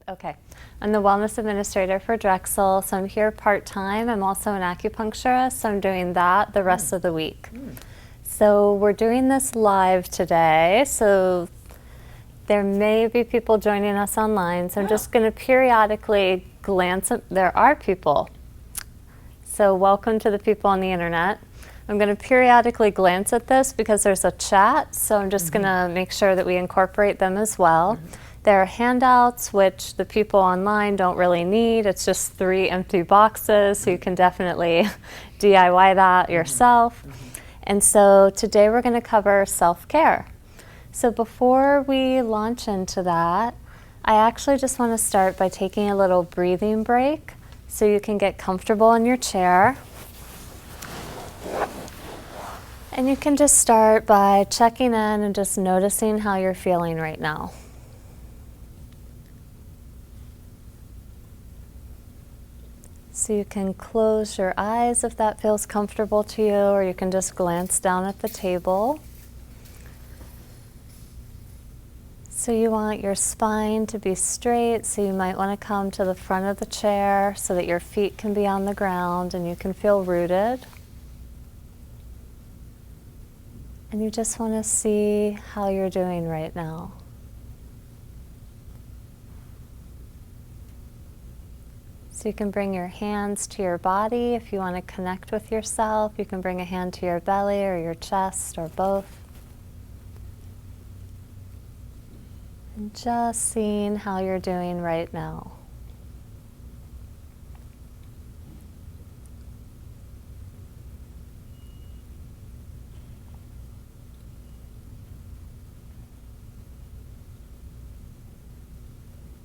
Okay. I'm the wellness administrator for Drexel, so I'm here part-time. I'm also an acupuncturist, so I'm doing that the rest of the week. So we're doing this live today, so there may be people joining us online, so I'm just going to periodically glance at, there are people. So welcome to the people on the internet. I'm going to periodically glance at this because there's a chat, so I'm just going to make sure that we incorporate them as well. There are handouts, which the people online don't really need. It's just 3 empty boxes, so you can definitely DIY that yourself. And so today we're going to cover self-care. So before we launch into that, I actually just want to start by taking a little breathing break so you can get comfortable in your chair. And you can just start by checking in and just noticing how you're feeling right now. So you can close your eyes if that feels comfortable to you, or you can just glance down at the table. So you want your spine to be straight, so you might want to come to the front of the chair so that your feet can be on the ground and you can feel rooted. And you just want to see how you're doing right now. So you can bring your hands to your body if you want to connect with yourself. You can bring a hand to your belly or your chest or both. And just seeing how you're doing right now.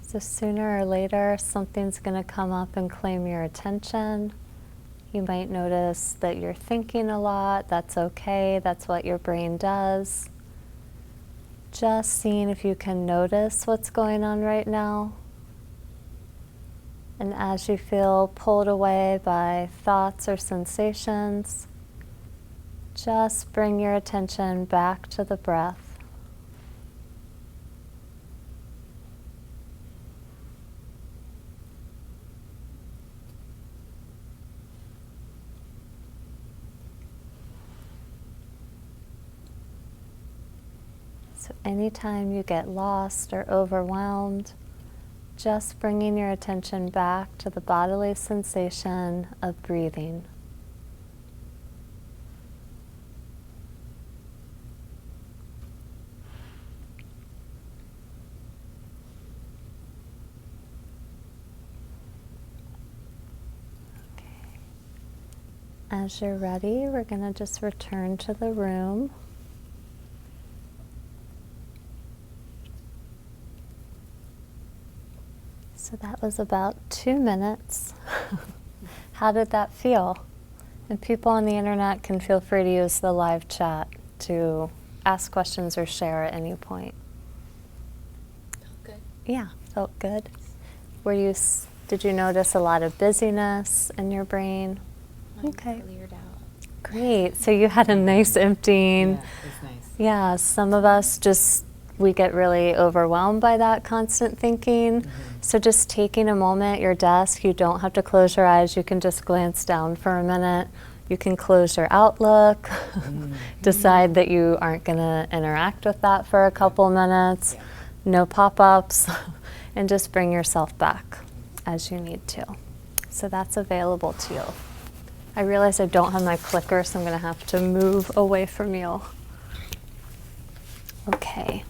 So sooner or later, something's going to come up and claim your attention. You might notice that you're thinking a lot. That's okay. That's what your brain does. Just seeing if you can notice what's going on right now. And as you feel pulled away by thoughts or sensations, just bring your attention back to the breath. So anytime you get lost or overwhelmed, just bringing your attention back to the bodily sensation of breathing. Okay. As you're ready, we're going to just return to the room. So that was about 2 minutes. How did that feel? And people on the internet can feel free to use the live chat to ask questions or share at any point. Felt good. Yeah, felt good. Did you notice a lot of busyness in your brain? Mine Okay. cleared out. Great. So you had a nice emptying. Yeah, it's nice. Yeah, some of us we get really overwhelmed by that constant thinking. So just taking a moment at your desk, you don't have to close your eyes, you can just glance down for a minute. You can close your Outlook, decide that you aren't going to interact with that for a couple minutes, no pop-ups, and just bring yourself back as you need to. So that's available to you. I realize I don't have my clicker, so I'm going to have to move away from you. Okay.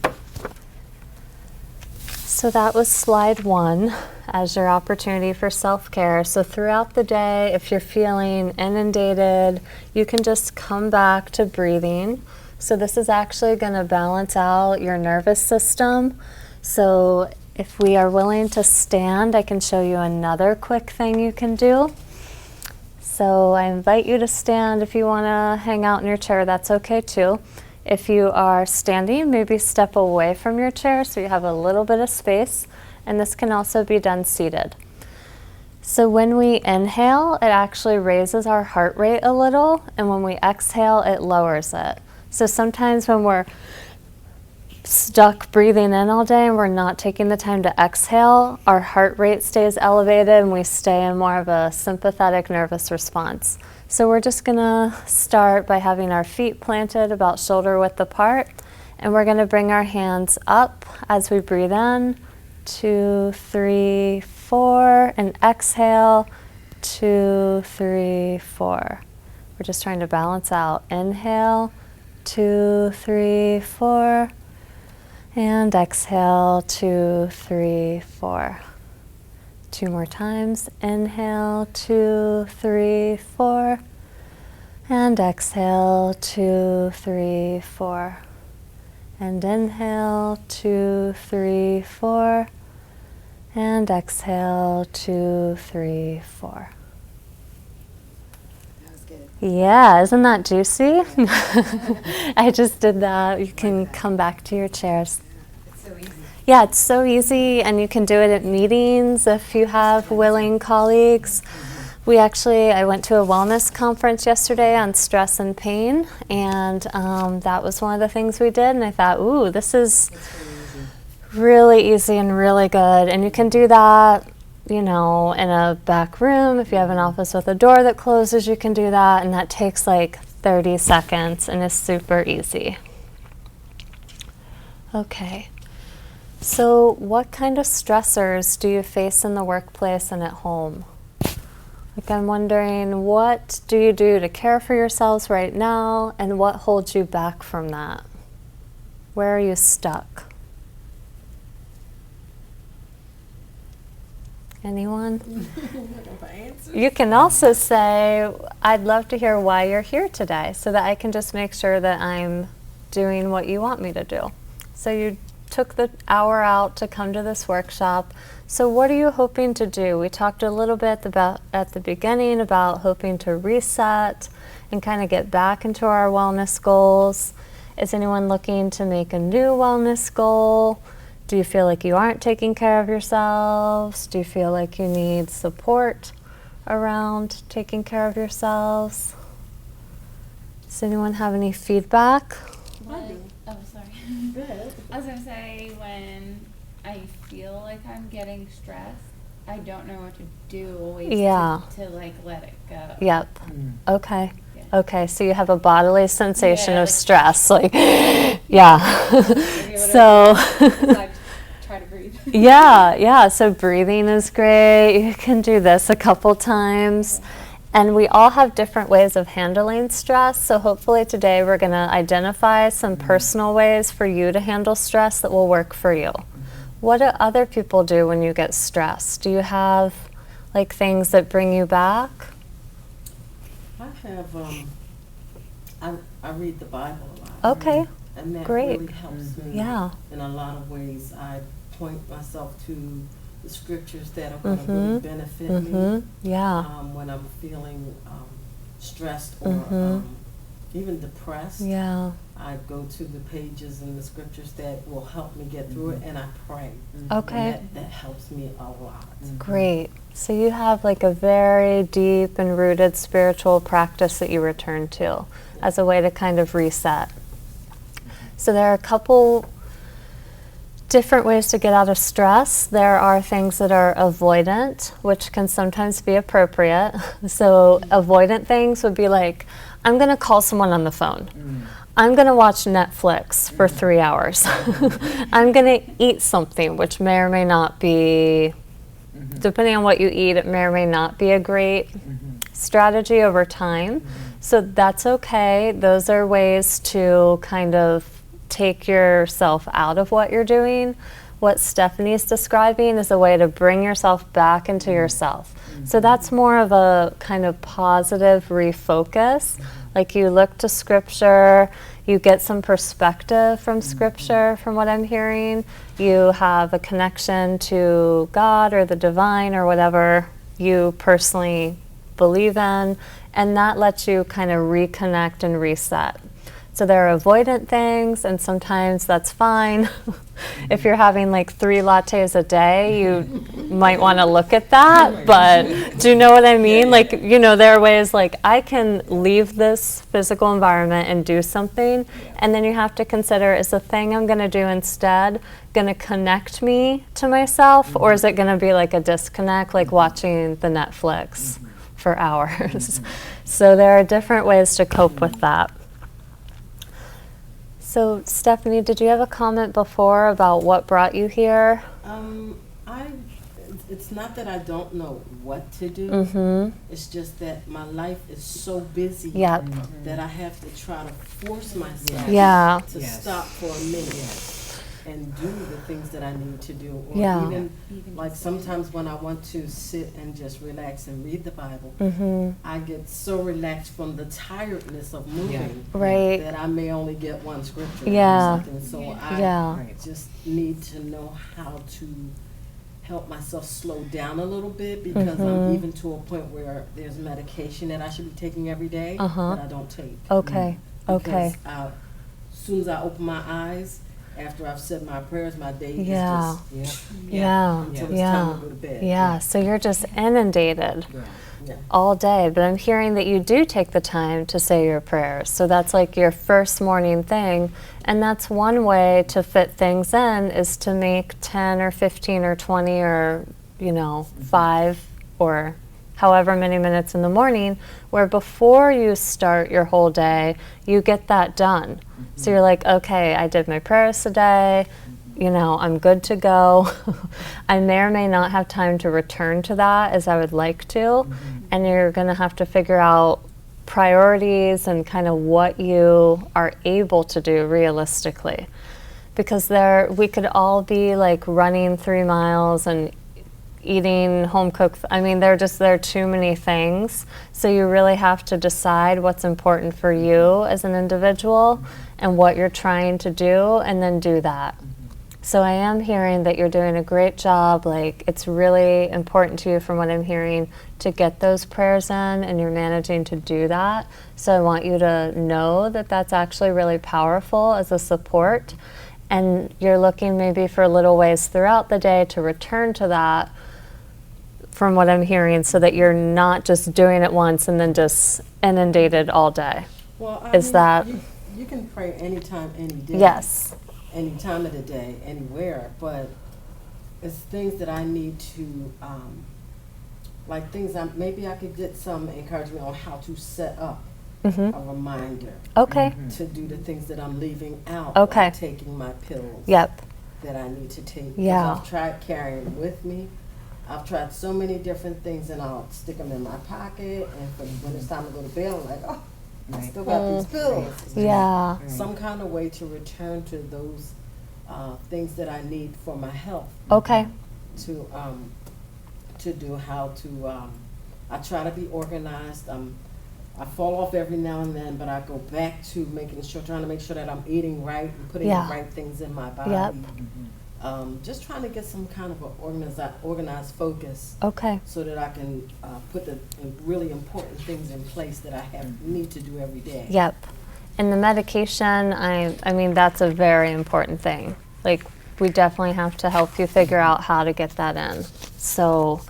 So that was slide 1 as your opportunity for self-care. So throughout the day, if you're feeling inundated, you can just come back to breathing. So this is actually going to balance out your nervous system. So if we are willing to stand, I can show you another quick thing you can do. So I invite you to stand. If you want to hang out in your chair, that's okay too. If you are standing, maybe step away from your chair so you have a little bit of space, and this can also be done seated. So when we inhale, it actually raises our heart rate a little, and when we exhale, it lowers it. So sometimes when we're stuck breathing in all day and we're not taking the time to exhale, our heart rate stays elevated and we stay in more of a sympathetic nervous response. So we're just gonna start by having our feet planted about shoulder width apart, and we're gonna bring our hands up as we breathe in, 2, 3, 4, and exhale, 2, 3, 4. We're just trying to balance out. Inhale, 2, 3, 4. And exhale, 2, 3, 4. 2 more times. Inhale, 2, 3, 4. And exhale, 2, 3, 4. And inhale, 2, 3, 4. And exhale, 2, 3, 4. That was good. Yeah, isn't that juicy? I just did that. You can come back to your chairs. It's so easy. Yeah, it's so easy, and you can do it at meetings if you have willing colleagues. I went to a wellness conference yesterday on stress and pain, and that was one of the things we did, and I thought, ooh, this is It's really easy and really good, and you can do that, in a back room. If you have an office with a door that closes, you can do that, and that takes like 30 seconds and is super easy. Okay. So what kind of stressors do you face in the workplace and at home? Like, I'm wondering, what do you do to care for yourselves right now, and what holds you back from that? Where are you stuck? Anyone? You can also say, I'd love to hear why you're here today, so that I can just make sure that I'm doing what you want me to do. So you took the hour out to come to this workshop. So what are you hoping to do? We talked a little bit about at the beginning about hoping to reset and kind of get back into our wellness goals. Is anyone looking to make a new wellness goal? Do you feel like you aren't taking care of yourselves? Do you feel like you need support around taking care of yourselves? Does anyone have any feedback? Oh, sorry. I was gonna say, when I feel like I'm getting stressed, I don't know what to do always Yeah. to like let it go. Yep. Okay. Yeah. Okay, so you have a bodily sensation Yeah, of like- stress, like, yeah. Maybe So, I try to breathe. yeah, so breathing is great. You can do this a couple times. And we all have different ways of handling stress, so hopefully today we're going to identify some personal ways for you to handle stress that will work for you. What do other people do when you get stressed? Do you have like things that bring you back? I have, I read the Bible a lot. Okay, And that great. really helps me yeah. in a lot of ways. I point myself to the scriptures that are going to Mhm. really benefit me Yeah. when I'm feeling stressed or Mhm. even depressed. Yeah. I go to the pages in the scriptures that will help me get through it, and I pray. Okay. And that helps me a lot. Great. So you have like a very deep and rooted spiritual practice that you return to as a way to kind of reset. So there are a couple different ways to get out of stress. There are things that are avoidant, which can sometimes be appropriate. So avoidant things would be like, I'm going to call someone on the phone. I'm going to watch Netflix for 3 hours. I'm going to eat something, which may or may not be, depending on what you eat, it may or may not be a great strategy over time. So that's okay. Those are ways to kind of take yourself out of what you're doing. What Stephanie's describing is a way to bring yourself back into yourself. So that's more of a kind of positive refocus. Like you look to scripture, you get some perspective from scripture, from what I'm hearing. You have a connection to God or the divine or whatever you personally believe in, and that lets you kind of reconnect and reset. So there are avoidant things, and sometimes that's fine. If you're having like 3 lattes a day, you might want to look at that. But do you know what I mean? Like, you know, there are ways like I can leave this physical environment and do something, and then you have to consider, is the thing I'm going to do instead going to connect me to myself, or is it going to be like a disconnect, like watching the Netflix for hours? So there are different ways to cope with that. So Stephanie, did you have a comment before about what brought you here? It's not that I don't know what to do. It's just that my life is so busy Yep. that I have to try to force myself Yeah. to stop for a minute and do the things that I need to do. Or Yeah. even like sometimes when I want to sit and just relax and read the Bible, I get so relaxed from the tiredness of moving Right. that I may only get one scripture Yeah. or something. So I Yeah. just need to know how to help myself slow down a little bit, because I'm even to a point where there's medication that I should be taking every day that I don't take. Okay. Okay. Because as soon as I open my eyes, after I've said my prayers, my day Yeah. is just Yeah. until it's Yeah. time to go to bed. Yeah. So you're just inundated Yeah. all day, but I'm hearing that you do take the time to say your prayers. So that's like your first morning thing, and that's one way to fit things in, is to make 10 or 15 or 20 or, you know, 5 or however many minutes in the morning, where before you start your whole day, you get that done. So you're like, okay, I did my prayers today, you know, I'm good to go. I may or may not have time to return to that as I would like to. And you're going to have to figure out priorities and kind of what you are able to do realistically. Because we could all be like running 3 miles and eating home cooked. I mean, there are too many things. So you really have to decide what's important for you as an individual and what you're trying to do, and then do that. So I am hearing that you're doing a great job. Like, it's really important to you, from what I'm hearing, to get those prayers in, and you're managing to do that. So I want you to know that that's actually really powerful as a support. And you're looking maybe for little ways throughout the day to return to that, from what I'm hearing, so that you're not just doing it once and then just inundated all day. Well, Is that- you can pray anytime, any day. Yes. Any time of the day, anywhere, but it's things that I need to, like things maybe I could get some encouragement on how to set up a reminder Okay. to do the things that I'm leaving out. Okay. Like taking my pills Yep. that I need to take. 'Cause Yeah. I've tried carrying them with me. I've tried so many different things, and I'll stick them in my pocket, and when it's time to go to bed, I'm like, oh, I still got these pills. Yeah. Some kind of way to return to those things that I need for my health. Okay. To do how to. I try to be organized. I fall off every now and then, but I go back to trying to make sure that I'm eating right and putting Yeah. the right things in my body. Yep. Just trying to get some kind of an organized focus, Okay. so that I can put the really important things in place that I need to do every day. Yep. And the medication, I mean, that's a very important thing. Like, we definitely have to help you figure out how to get that in. So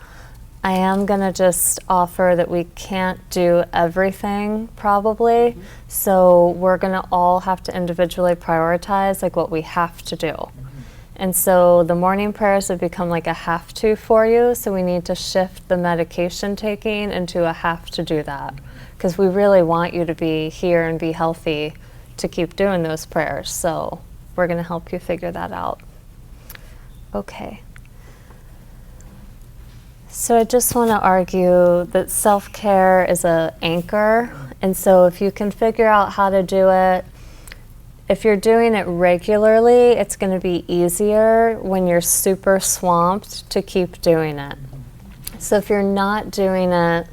I am going to just offer that we can't do everything, probably. So we're going to all have to individually prioritize like what we have to do. And so the morning prayers have become like a have to for you, so we need to shift the medication taking into a have to do that, because we really want you to be here and be healthy to keep doing those prayers. So we're going to help you figure that out. Okay. So I just want to argue that self-care is an anchor, and so if you can figure out how to do it, if you're doing it regularly, it's going to be easier when you're super swamped to keep doing it. So if you're not doing it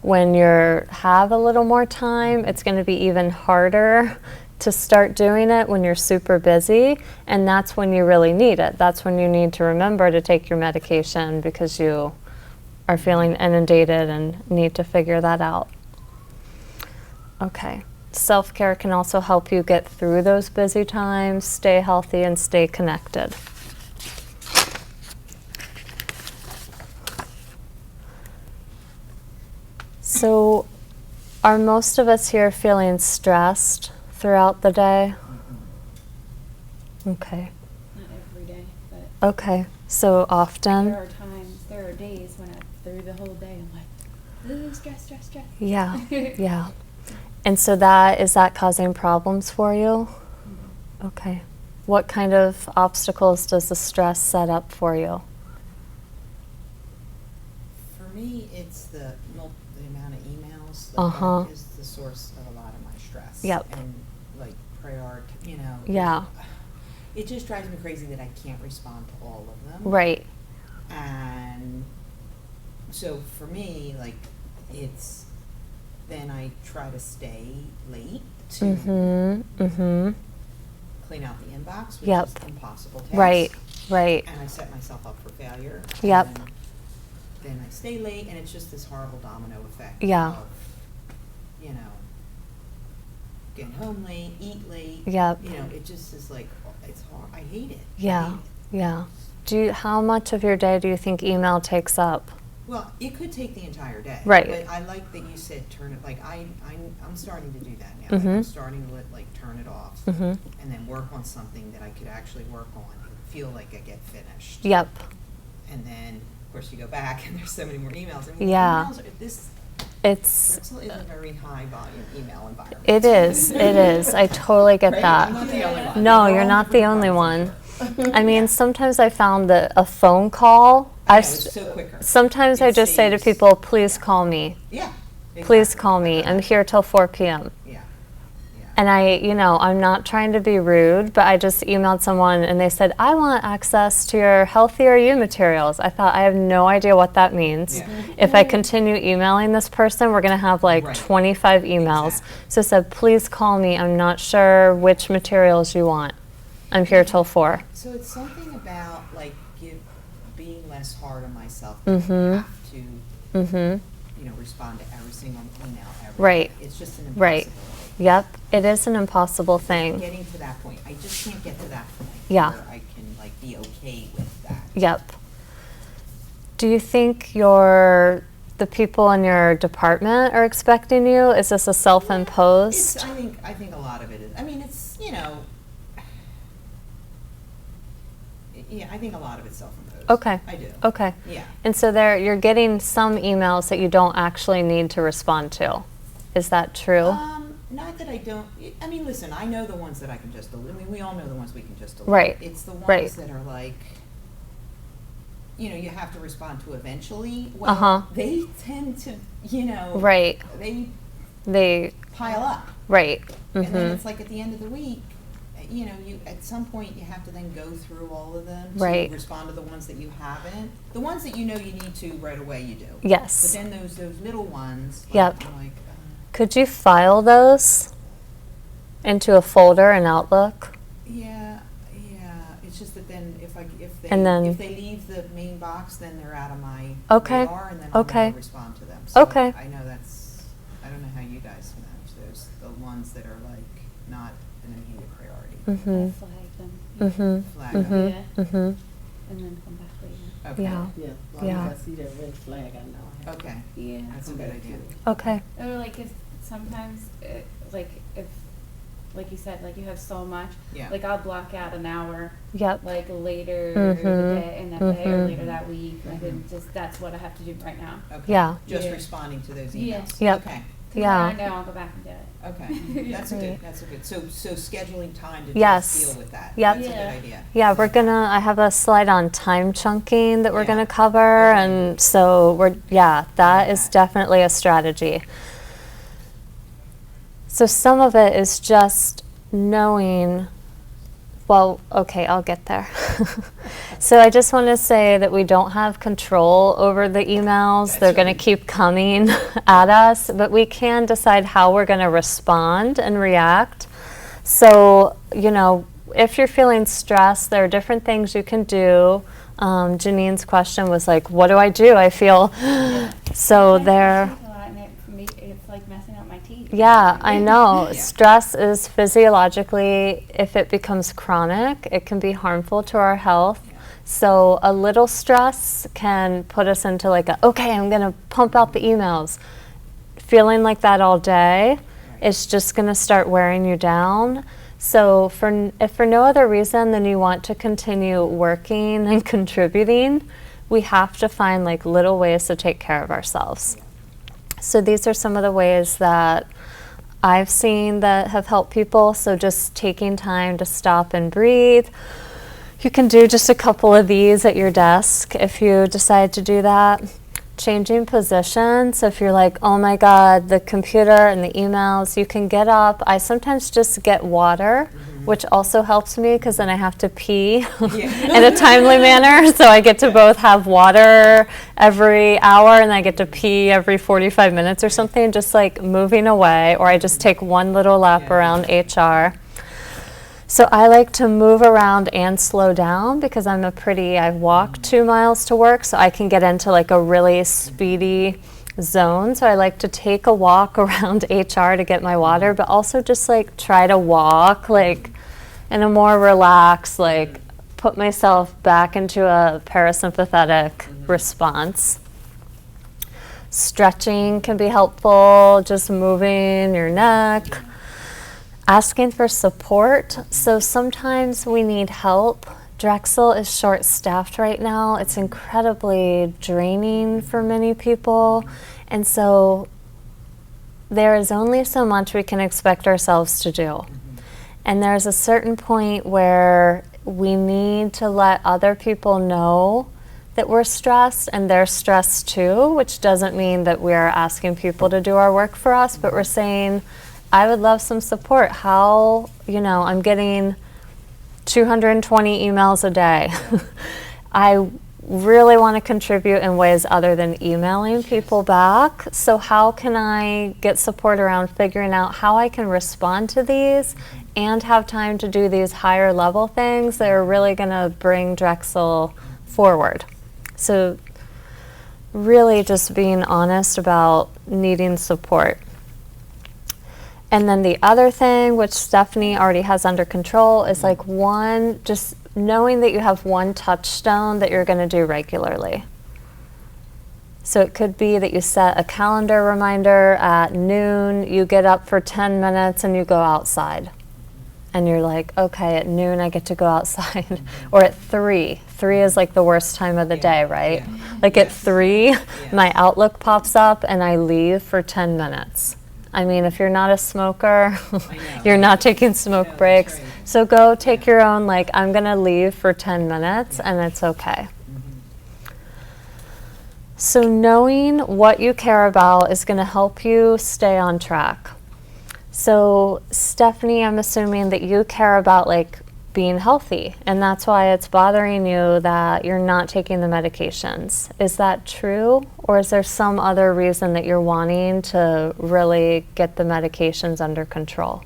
when you have a little more time, it's going to be even harder to start doing it when you're super busy, and that's when you really need it. That's when you need to remember to take your medication, because you are feeling inundated and need to figure that out. Okay. self-care can also help you get through those busy times, stay healthy, and stay connected. So, are most of us here feeling stressed throughout the day? Okay. Not every day, but Okay. So often? there are days when through the whole day I'm like, ooh, stress, stress, stress. Yeah. Yeah. And so is that causing problems for you? Okay. What kind of obstacles does the stress set up for you? For me, it's the amount of emails. Uh-huh. That is the source of a lot of my stress. Yep. And like Yeah. It just drives me crazy that I can't respond to all of them. Right. And so for me, like, it's, then I try to stay late to Mm-hmm. Mm-hmm. clean out the inbox, which Yep. is an impossible task. Right. Right. And I set myself up for failure. Yep. And then I stay late, and it's just this horrible domino effect. Yeah. Of, getting home late, eat late. Yep. It just is like, it's hard. I hate it. I Yeah. hate it. Yeah. How much of your day do you think email takes up? Well, it could take the entire day. Right. But I like that you said turn it, like, I'm starting to do that now. Like, Mhm. I'm starting to turn it off. Mm-hmm. And then work on something that I could actually work on and feel like I get finished. Yep. And then, of course, you go back and there's so many more emails. I mean, Yeah. It's Drexel is a very high volume email environment. It is. It is. I totally get Right? that. I'm not the only one. No, We're you're all not the different only one. departments. I mean, sometimes I found that a phone call, I know, it's so quicker. sometimes I It just say to saves- people, please call me. Yeah. Please exactly. call me. I'm here till 4 p.m. Yeah. Yeah. And I'm not trying to be rude, but I just emailed someone and they said, I want access to your Healthier You materials. I thought, I have no idea what that means. Yeah. If I continue emailing this person, we're going to have like Right. 25 emails. Exactly. So I said, please call me. I'm not sure which materials you want. I'm here till 4. So it's something about being less hard on myself. Mhm. I have to, Mm-hmm. respond to every single email every Right. day. It's just an Right. impossibility. Yep. It is an impossible thing. Getting to that point, I just can't get to that point. Yeah. Where I can be okay with that. Yep. Do you think the people in your department are expecting you? Is this a self-imposed? I think a lot of it is. I mean, it's yeah. I think a lot of it's self-imposed. Okay. I do. Okay. Yeah. And so you're getting some emails that you don't actually need to respond to. Is that true? Not that I don't. I mean, listen. I know the ones that I can just delete. I mean, we all know the ones we can just delete. Right. It's the ones Right. that are like, you have to respond to eventually. Well, Uh-huh. they tend to, Right. they They, pile up. right. And then Mm-hmm. it's like at the end of the week, you at some point you have to then go through all of them Right. to respond to the ones that you haven't. The ones that you need to right away, you do. But Yes. then those little ones, Yep. I'm like, Could you file those into a folder in Outlook? yeah. It's just that then And then- if they leave the main box, then they're out of my Okay. radar, and then I'll Okay. never respond to them. So Okay. I know I don't know how you guys manage those. The ones that are not an immediate priority. Mm-hmm. I flag them. Mm-hmm. Flag Mm-hmm. them. Yeah. Mm-hmm. And then come back later. Okay. Yeah. Yeah, as long Yeah. as I see that red flag, I know. I have to Okay. Yeah. That's a come good back idea. to it. Okay. Or if sometimes, if, like you said, you have so much, Yeah. I'll block out an hour, Yep. later Mhm. the day, in that day, or Mhm. later that week, and that's what I have to do right now. Okay. Yeah. Just Yeah. responding to those Yeah. emails. Yep. Okay. 'Cause Yeah. then I know I'll go back and do it. Okay. That's a Right. good. That's a good. So scheduling time to Yes. just deal with that. Yep. That's a Yeah. good idea. Yeah, I have a slide on time chunking that we're Yeah. going to cover. Okay. And so that is Okay. definitely a strategy. So some of it is just knowing, well, okay, I'll get there. So I just want to say that we don't have control over the emails. That's They're going to right. keep coming at us, but we can decide how we're going to respond and react. So, if you're feeling stressed, there are different things you can do. Janine's question was what do? I feel so I there. sleep a lot, and it's like messing up my teeth. Yeah, I know. Yeah. Stress is physiologically, if it becomes chronic, it can be harmful to our health. Yeah. So a little stress can put us into like okay, I'm going to pump out the emails. Feeling like that all day, Right. it's just going to start wearing you down. So if for no other reason than you want to continue working and contributing, we have to find like little ways to take care of ourselves. So these are some of the ways that I've seen that have helped people. So just taking time to stop and breathe. You can do just a couple of these at your desk if you decide to do that. Changing positions. If you're like, oh my God, the computer and the emails, you can get up. I sometimes just get water, which also helps me because then I have to pee in a timely manner. So I get to both have water every hour and I get to pee every 45 minutes or something, just like moving away, or I just take one little lap around HR. So I like to move around and slow down because I walk 2 miles to work, so I can get into like a really speedy zone. So I like to take a walk around HR to get my water, but also just like try to walk like in a more relaxed, like put myself back into a parasympathetic response. Stretching can be helpful, just moving your neck. Asking for support. So sometimes we need help. Drexel is short-staffed right now. It's incredibly draining for many people. And so there is only so much we can expect ourselves to do. And there's a certain point where we need to let other people know that we're stressed and they're stressed too, which doesn't mean that we're asking people to do our work for us, but we're saying, I would love some support. I'm getting 220 emails a day. I really want to contribute in ways other than emailing people back. So how can I get support around figuring out how I can respond to these and have time to do these higher level things that are really going to bring Drexel forward? So really just being honest about needing support. And then the other thing, which Stephanie already has under control, is like just knowing that you have one touchstone that you're going to do regularly. So it could be that you set a calendar reminder at noon, you get up for 10 minutes and you go outside. And you're like, okay, at noon I get to go outside. Or at 3. 3 is like the worst time of the day, right? Like at 3, my Outlook pops up and I leave for 10 minutes. I mean, if you're not a smoker, you're not taking smoke breaks. right. So go take your own, like, I'm going to leave for 10 minutes and it's okay. So knowing what you care about is going to help you stay on track. So Stephanie, I'm assuming that you care about like being healthy, and that's why it's bothering you that you're not taking the medications. Is that true? Or is there some other reason that you're wanting to really get the medications under control?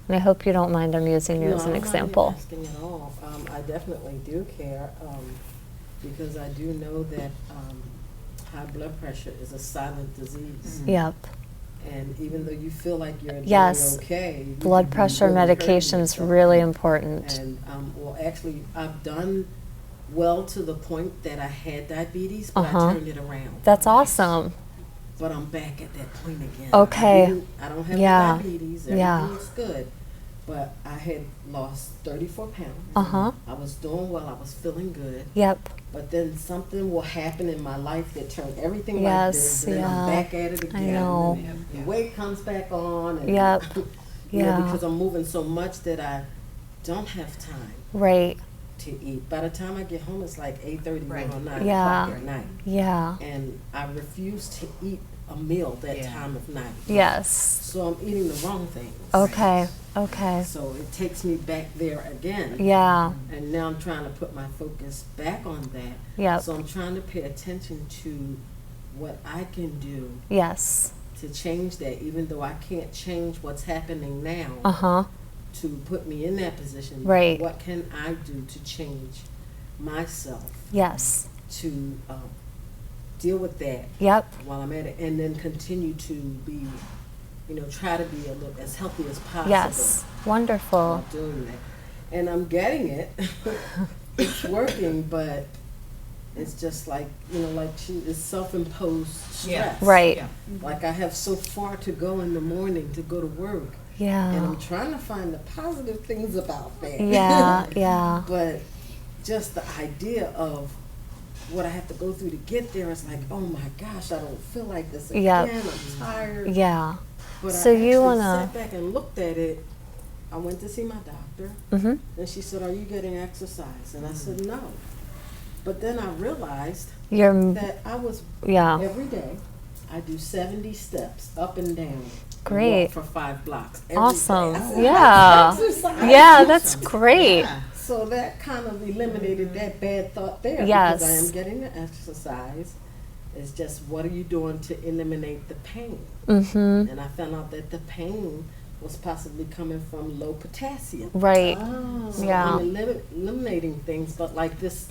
And I hope you don't mind I'm using you as an example. No, I'm not asking at all. I definitely do care because I do know that high blood pressure is a silent disease. Yep. And even though you feel like you're doing Yes. okay, you Blood could be pressure really hurting medication's yourself. really important. And well, actually, I've done well to the point that I had diabetes, but Uh-huh. I turned it around. That's awesome. But I'm back at that point again. Okay. I don't have Yeah. diabetes. Yeah. Everything's good. But I had lost 34 pounds. Uh-huh. I was doing well. I was feeling good. Yep. But then something will happen in my life that turned everything Yes, like this. And then I'm yeah. back at it again. I know. And then the weight comes back on. And, Yep. you know, Yeah. because I'm moving so much that I don't have time Right. to eat. By the time I get home, it's like 8:30 Right. or 9 Yeah. o'clock at night. Yeah. And I refuse to eat a meal that Yeah. time of night. Yes. So I'm eating the wrong things. Okay. Okay. So it takes me back there again. Yeah. And now I'm trying to put my focus back on that. Yep. So I'm trying to pay attention to what I can do Yes. to change that, even though I can't change what's happening now Uh-huh. to put me in that position. Right. What can I do to change myself Yes. to deal with that Yep. while I'm at it, and then continue to be try to be a little as healthy as possible. Yes. Wonderful. While doing that. And I'm getting it. It's working, but it's just like, it's self-imposed stress. Right. Yeah. Like I have so far to go in the morning to go to work. And Yeah. I'm trying to find the positive things about that. Yeah. Yeah. But just the idea of what I have to go through to get there is like, oh my gosh, I don't feel like this again. Yep. I'm tired. Yeah. But So I you actually wanna- sat back and looked at it. I went to see my doctor, Mm-hmm. and she said, "Are you getting exercise?" And I said, "No." But then I realized You're. that I was Yeah. every day. I do 70 steps up and down. and Great. walk for 5 blocks. Every Awesome. day. I said, Yeah. "Exercise." Yeah. That's great. Yeah. So that kind of eliminated that bad thought there. Yes. Because I am getting the exercise. It's just what are you doing to eliminate the pain? Mm-hmm. And I found out that the pain was possibly coming from low potassium. Right. Oh. So Yeah. I'm eliminating things, but like this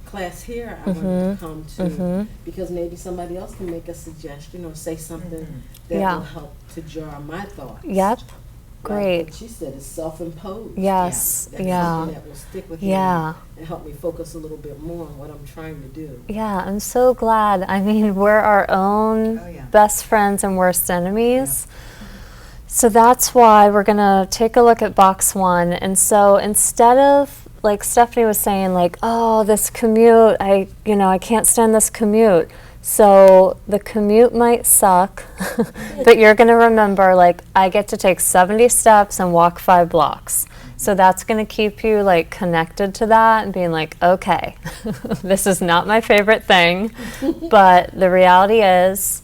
class here, I wanted to come to Mhm. because maybe somebody else can make a suggestion or say something that Yeah. will help to jar my thoughts. Yep. Like Great. what she said is self-imposed. Yes. That's Yeah. something that will stick with Yeah. me and help me focus a little bit more on what I'm trying to do. Yeah, I'm so glad. I mean, we're our own Oh, yeah. best friends and worst enemies. So that's why we're going to take a look at box 1. And so instead of, like Stephanie was saying, like, oh, this commute, I can't stand this commute. So the commute might suck, but you're going to remember, like, I get to take 70 steps and walk 5 blocks. So that's going to keep you like connected to that and being like, okay, this is not my favorite thing, but the reality is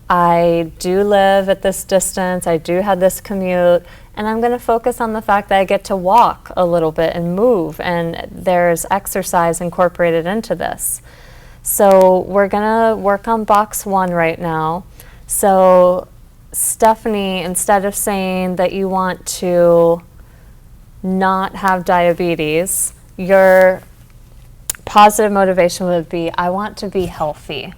I do live at this distance, I do have this commute, and I'm going to focus on the fact that I get to walk a little bit and move, and there's exercise incorporated into this. So we're going to work on box 1 right now. So Stephanie, instead of saying that you want to not have diabetes, your positive motivation would be, I want to be healthy.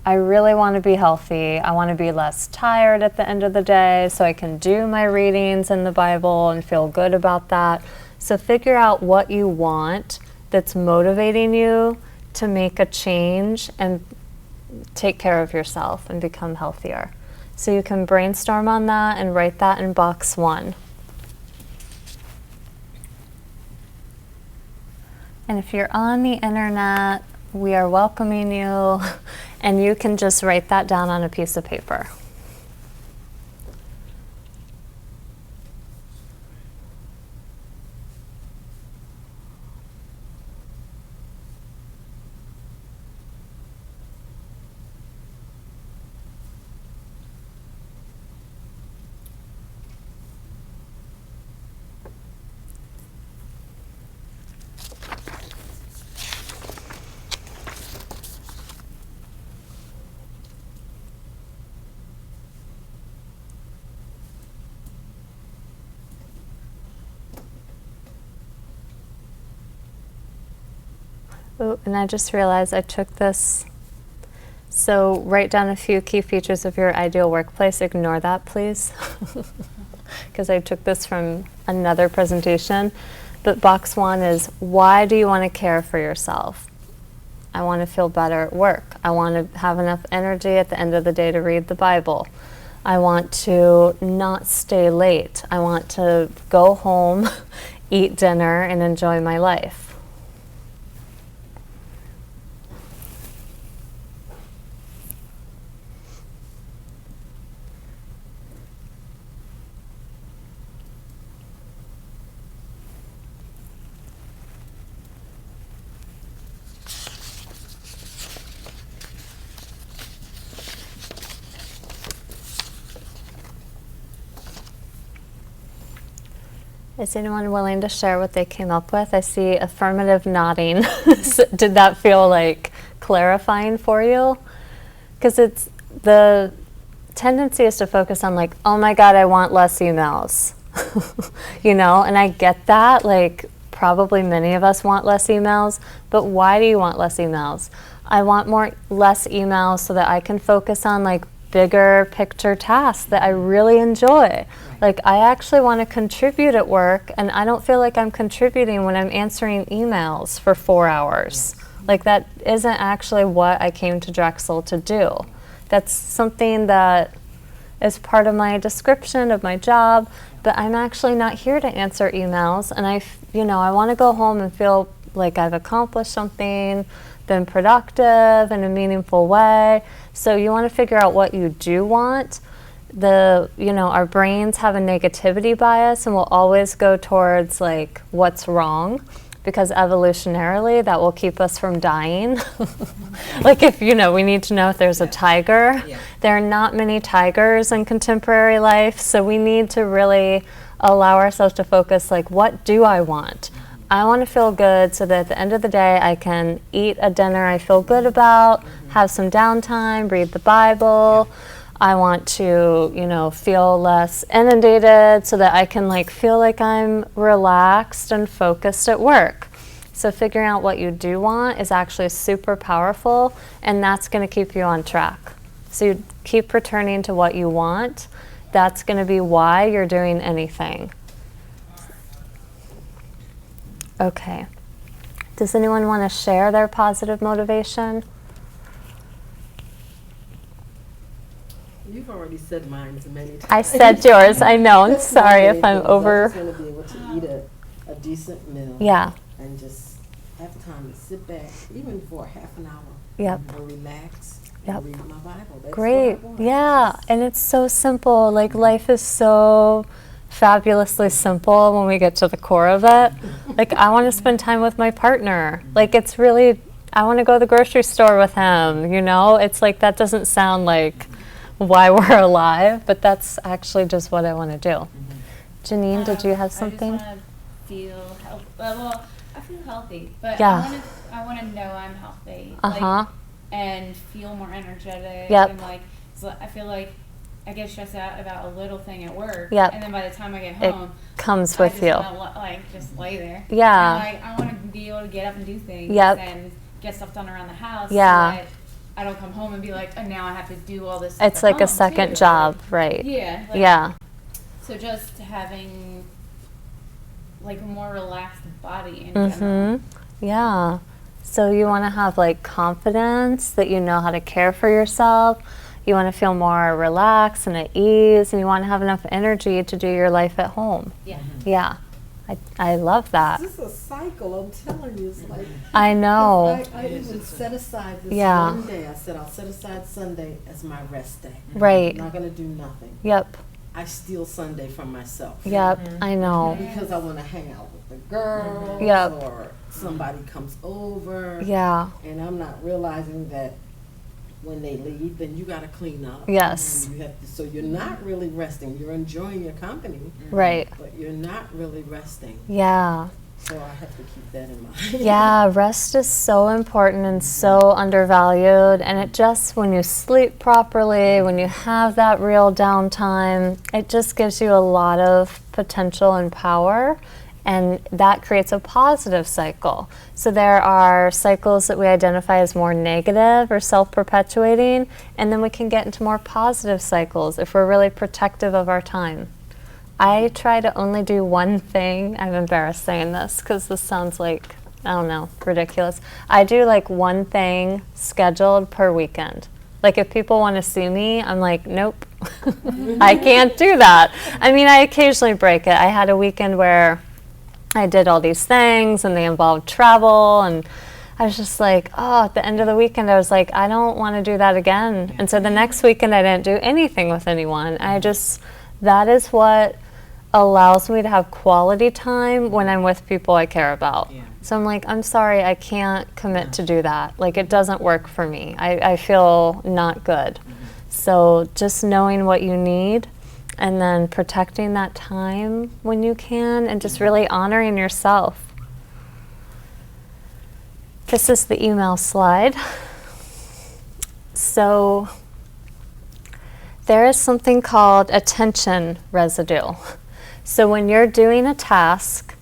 I really want to be healthy. I want to be less tired at the end of the day so I can do my readings in the Bible and feel good about that. So figure out what you want that's motivating you to make a change and take care of yourself and become healthier. So you can brainstorm on that and write that in box 1. And if you're on the internet, we are welcoming you, and you can just write that down on a piece of paper. Oh, and I just realized I took this. So write down a few key features of your ideal workplace. Ignore that, please, because I took this from another presentation. But box 1 is, why do you want to care for yourself? I want to feel better at work. I want to have enough energy at the end of the day to read the Bible. I want to not stay late. I want to go home, eat dinner, and enjoy my life. Is anyone willing to share what they came up with? I see affirmative nodding. Did that feel like clarifying for you? Because it's the tendency is to focus on like, oh my God, I want less emails, and I get that, like probably many of us want less emails, but why do you want less emails? I want less emails so that I can focus on like bigger picture tasks that I really enjoy. Like, I actually want to contribute at work, and I don't feel like I'm contributing when I'm answering emails for 4 hours. Like, that isn't actually what I came to Drexel to do. That's something that is part of my description of my job, but I'm actually not here to answer emails, and I want to go home and feel like I've accomplished something, been productive in a meaningful way. So you want to figure out what you do want. Our brains have a negativity bias and will always go towards like what's wrong, because evolutionarily that will keep us from dying. Like if, we need to know if there's a tiger. Yeah. There are not many tigers in contemporary life, so we need to really allow ourselves to focus like, what do I want? I want to feel good so that at the end of the day I can eat a dinner I feel good about, have some downtime, read the Bible. I want to, feel less inundated so that I can feel like I'm relaxed and focused at work. So figuring out what you do want is actually super powerful, and that's going to keep you on track. So you keep returning to what you want. That's going to be why you're doing anything. Okay. Does anyone want to share their positive motivation? You've already said mine many times. I said yours. I know. I'm sorry if I'm over. I just want to be able to eat a decent meal. Yeah. And just have time to sit back, even for half an hour. Yep. And relax. Yep. And read my Bible. That's Great. what I want. Yeah. And it's so simple. Like, life is so fabulously simple when we get to the core of it. Like, I want to spend time with my partner. Like, it's really, I want to go to the grocery store with him, It's like, that doesn't sound like why we're alive, but that's actually just what I want to do. Janine, did you have something? I just want to feel healthy. Well, I feel healthy, but Yeah. I want to know I'm healthy. Uh-huh. And feel more energetic. Yep. And so I feel like I get stressed out about a little thing at work. Yep. And then by the time I get It home, comes I with just you. wanna, just lay there. Yeah. And I want to be able to get up and do things. Yep. And get stuff done around the house. Yeah. So that I don't come home and be like, oh, now I have to do all this. It's stuff like at a home, second too. job, right? Yeah. Yeah. So just having a more relaxed body in general. Yeah. So you want to have confidence that you know how to care for yourself. You want to feel more relaxed and at ease, and you want to have enough energy to do your life at home. Yeah. Yeah. I love that. This is a cycle, I'm telling you. It's like, I know. I even set aside this Yeah. one day. I said I'll set aside Sunday as my rest day. Right. I'm not going to do nothing. Yep. I steal Sunday from myself. Yep. I know. Because I want to hang out with the girls, Yep. or somebody comes over, Yeah. and I'm not realizing that when they leave, then you got to clean up. Yes. And you have to, so you're not really resting. You're enjoying your company, Right. but you're not really resting. Yeah. So I have to keep that in mind. Yeah, rest is so important and so undervalued. And it just, when you sleep properly, when you have that real downtime, it just gives you a lot of potential and power. And that creates a positive cycle. So there are cycles that we identify as more negative or self-perpetuating, and then we can get into more positive cycles if we're really protective of our time. I try to only do one thing. I'm embarrassed saying this because this sounds like, I don't know, ridiculous. I do one thing scheduled per weekend. If people want to see me, I'm like, nope, I can't do that. I mean, I occasionally break it. I had a weekend where I did all these things and they involved travel, and I was just like, oh, at the end of the weekend I was like, I don't want to do that again. And so the next weekend I didn't do anything with anyone. That is what allows me to have quality time when I'm with people I care about. Yeah. So I'm like, I'm sorry, I can't commit to do that. It doesn't work for me. I feel not good. So just knowing what you need, and then protecting that time when you can, and just really honoring yourself. This is the email slide. So there is something called attention residue. So when you're doing a task,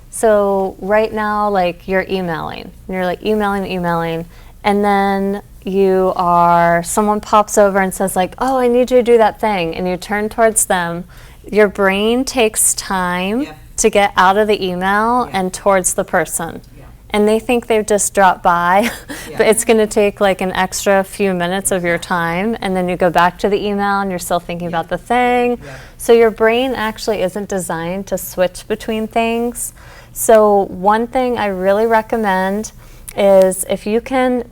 so right now, you're emailing, and you're emailing, and then someone pops over and says like, oh, I need you to do that thing, and you turn towards them, your brain takes time Yeah. to get out of the email Yeah. and towards the person. Yeah. And they think they've just dropped by, but Yeah. it's going to take like an extra few minutes of your time, and then you go back to the email and you're still thinking about the thing. Yeah. So your brain actually isn't designed to switch between things. So one thing I really recommend is if you can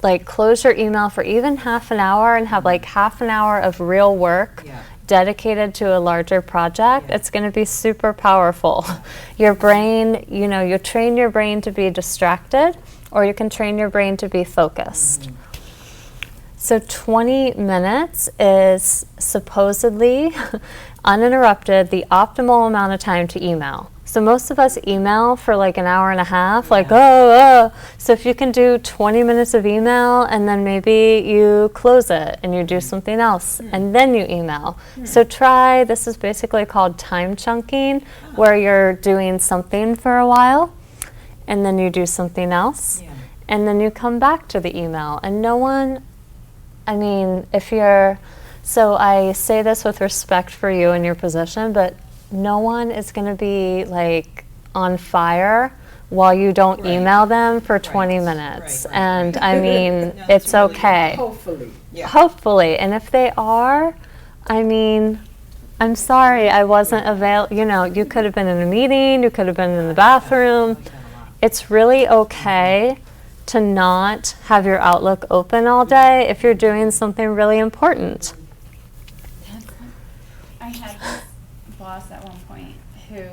like close your email for even half an hour and have like half an hour of real work Yeah. dedicated to a larger project, Yeah. it's going to be super powerful. Your brain, you train your brain to be distracted, or you can train your brain to be focused. So 20 minutes is supposedly uninterrupted the optimal amount of time to email. So most of us email for like an hour and a half, like, oh. So if you can do 20 minutes of email and then maybe you close it and you do something else and then you email. So this is basically called time chunking, where you're doing something for a while and then you do something else Yeah. and then you come back to the email. And so I say this with respect for you and your position, but no one is going to be like on fire while you don't Right. email them for 20 minutes. Right. And I mean, No, it's it's really okay. Hopefully. Yeah. Hopefully. And if they are, I'm sorry I wasn't available. You could have been in a meeting, you could have been in the bathroom. Like that a lot. It's really okay to not have your Outlook open all day if you're doing something really important. I had this boss at one point who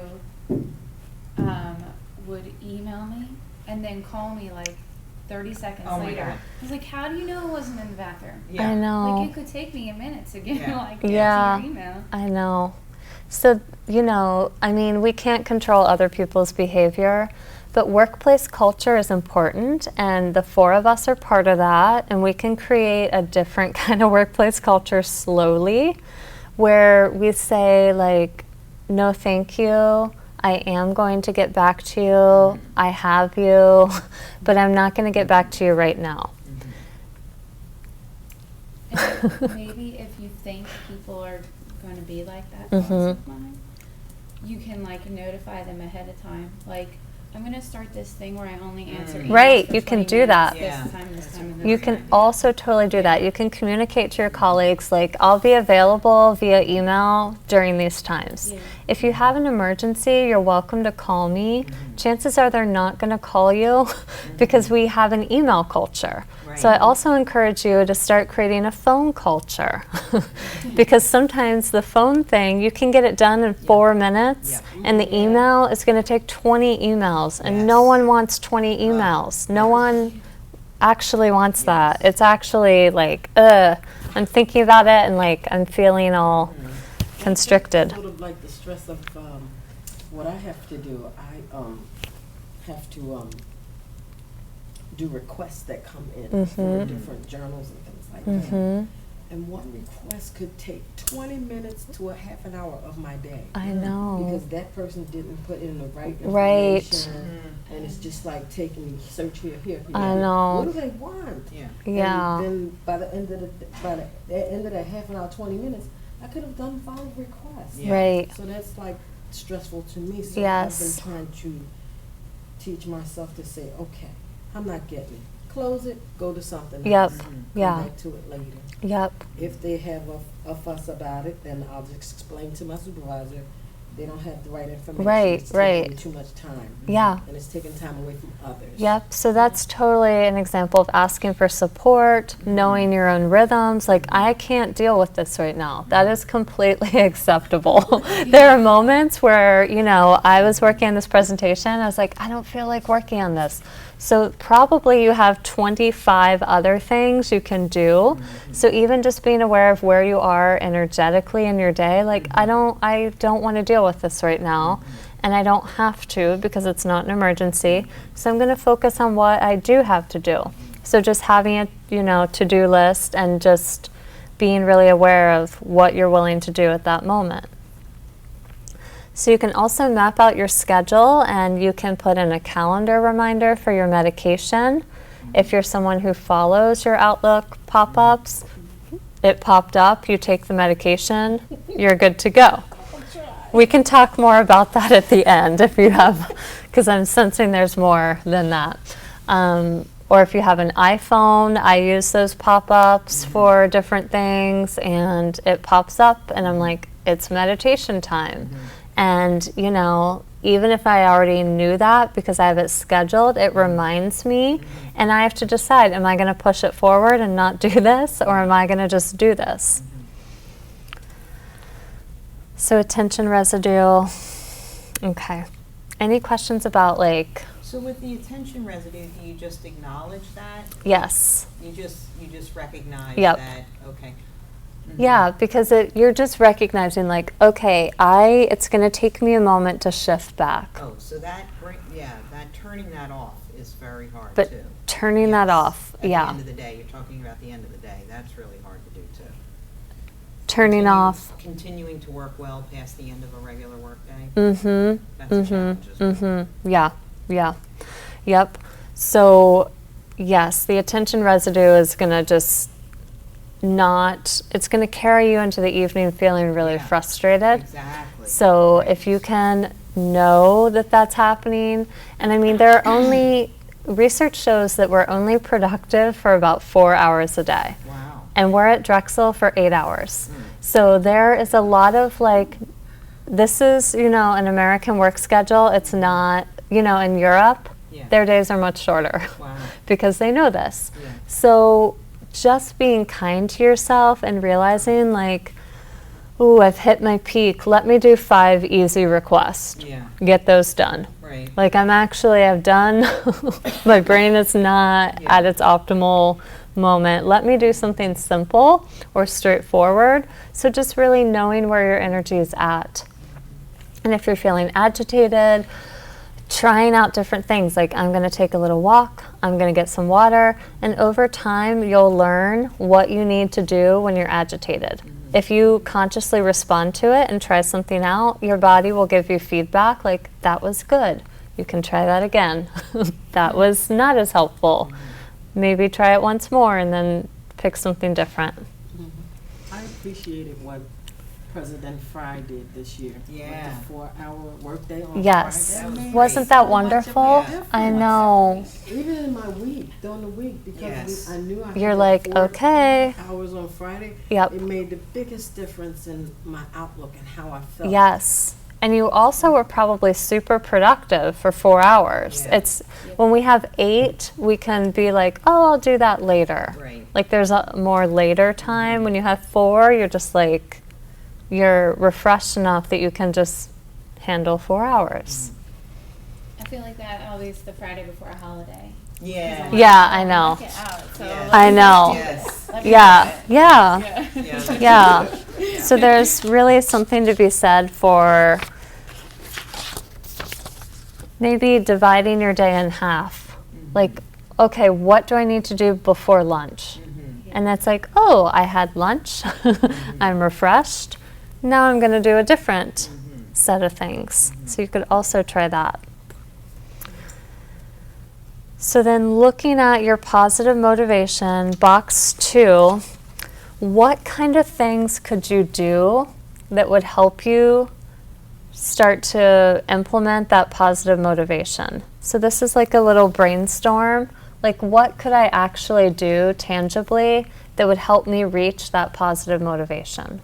would email me and then call me like 30 seconds Oh my later. God. I was like, how do you know it wasn't in the bathroom? Yeah. I know. Like, it could take me a minute to get Yeah. like Yeah. to your email. I know. So, we can't control other people's behavior, but workplace culture is important, and the four of us are part of that, and we can create a different kind of workplace culture slowly, where we say, like, no, thank you. I am going to get back to you. I have you, but I'm not going to get back to you right now. And maybe if you think people are going to be like that Mhm. thoughts of mine, you can like notify them ahead of time. Like, I'm going to start this thing where I only answer emails Right, for you can 20 do minutes, that. This Yeah. time, this time, and You this can time. also totally do that. You can communicate to your colleagues, like, I'll be available via email during these times. Yeah. If you have an emergency, you're welcome to call me. Chances are they're not going to call you because we have an email culture. So I Right. also encourage you to start creating a phone culture because sometimes the phone thing, you can get it done in 4 minutes, Yeah. and the email is going to take 20 emails, and no Yes. one wants 20 emails. No one actually wants that. It's actually like, I'm thinking about it and like I'm feeling all constricted. Sort of like the stress of what I have to do. I have to do requests that come in from Mhm. different journals and things like that. Hmm. And one request could take 20 minutes to a half an hour of my day. I know. Because that person didn't put in the right Right. information. And it's just like taking search here. I know. What do they want? Yeah. Yeah. And then by the end of that half an hour, 20 minutes, I could have done 5 requests. Yeah. Right. So that's like stressful to me. So Yes. I've been trying to teach myself to say, okay, I'm not getting it. Close it, go to something Yep. else. Come Yeah. back to it later. Yep. If they have a fuss about it, then I'll just explain to my supervisor, they don't have the right information. Right, It's right. taking too much time. Yeah. And it's taking time away from others. Yep. So that's totally an example of asking for support, knowing your own rhythms. Like, I can't deal with this right now. That is completely acceptable. There are moments where, I was working on this presentation. I was like, I don't feel like working on this. So probably you have 25 other things you can do. So even just being aware of where you are energetically in your day, like, I don't want to deal with this right now. And I don't have to because it's not an emergency. So I'm going to focus on what I do have to do. So just having a, to-do list and just being really aware of what you're willing to do at that moment. So you can also map out your schedule, and you can put in a calendar reminder for your medication. If you're someone who follows your Outlook pop-ups, it popped up, you take the medication, you're good to go. We can talk more about that at the end if you have, because I'm sensing there's more than that. Or if you have an iPhone, I use those pop-ups for different things, and it pops up, and I'm like, it's meditation time. And, you know, even if I already knew that because I have it scheduled, it reminds me, and I have to decide, am I going to push it forward and not do this, or am I going to just do this? So attention residue. Okay. Any questions about like, So with the attention residue, do you just acknowledge that? yes. You just recognize Yep. that, okay. Yeah, because you're just recognizing like, okay, it's going to take me a moment to shift back. Oh, so that turning that off is very hard But too. turning that Yes. off, At the yeah. end of the day, you're talking about the end of the day, that's really hard to do too. Turning off. Continuing to work well past the end of a regular workday. Mm-hmm. That's a challenge as well. Mm-hmm. Yeah. Yeah. Yep. So, yes, the attention residue is going to just it's going to carry you into the evening feeling really Yeah. frustrated. Exactly. So if you can know that that's happening, and I mean, research shows that we're only productive for about 4 hours a day. Wow. And we're at Drexel for 8 hours. So there is a lot of like, this is, you know, an American work schedule. It's not, you know, in Europe, Yeah. their days are much shorter Wow. because they know this. Yeah. So just being kind to yourself and realizing like, ooh, I've hit my peak. Let me do 5 easy requests. Yeah. Get those done. Right. Like I've done, my brain is not Yeah. at its optimal moment. Let me do something simple or straightforward. So just really knowing where your energy is at. And if you're feeling agitated, trying out different things, like I'm going to take a little walk, I'm going to get some water, and over time you'll learn what you need to do when you're agitated. If you consciously respond to it and try something out, your body will give you feedback like, that was good. You can try that again. That was not as helpful. Maybe try it once more and then pick something different. I appreciated what President Fry did this year. Yeah. With the 4-hour workday on Yes. Friday. That made Wasn't so that much of a wonderful? difference. I know. Even in my week, during the week, because Yes. I knew I You're had like, 4 okay. hours on Friday. Yep. It made the biggest difference in my outlook and how I felt. Yes. And you also were probably super productive for 4 hours. Yeah. It's when we have 8, we can be like, oh, I'll do that later. Right. Like there's a more later time. When you have 4, you're just like, you're refreshed enough that you can just handle 4 hours. I feel like that at least the Friday before a holiday. Yeah. Yeah, I know. Knock it out. So Yes. let I me know. just do Yes. this. Let me Yeah, do it. yeah, Yeah. Yeah. yeah. So there's really something to be said for maybe dividing your day in half. Like, okay, what do I need to do before lunch? And that's like, oh, I had lunch. I'm refreshed. Now I'm going to do a different set of things. So you could also try that. So then looking at your positive motivation, box 2, what kind of things could you do that would help you start to implement that positive motivation? So this is like a little brainstorm. Like, what could I actually do tangibly that would help me reach that positive motivation?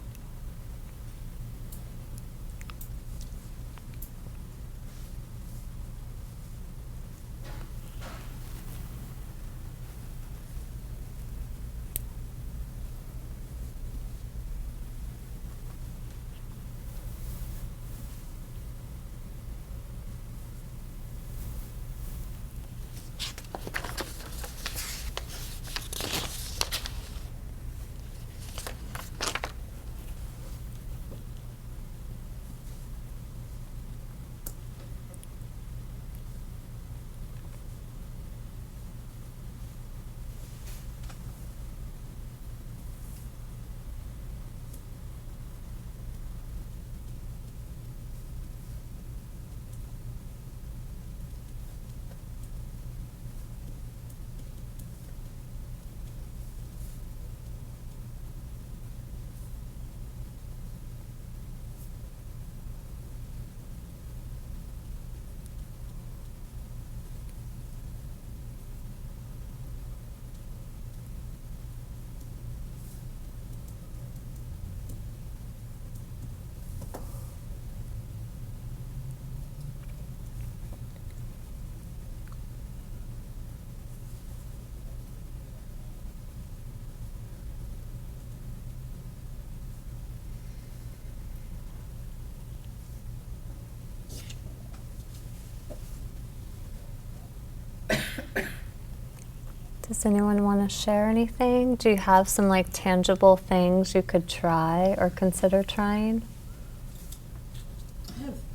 Does anyone want to share anything? Do you have some like tangible things you could try or consider trying?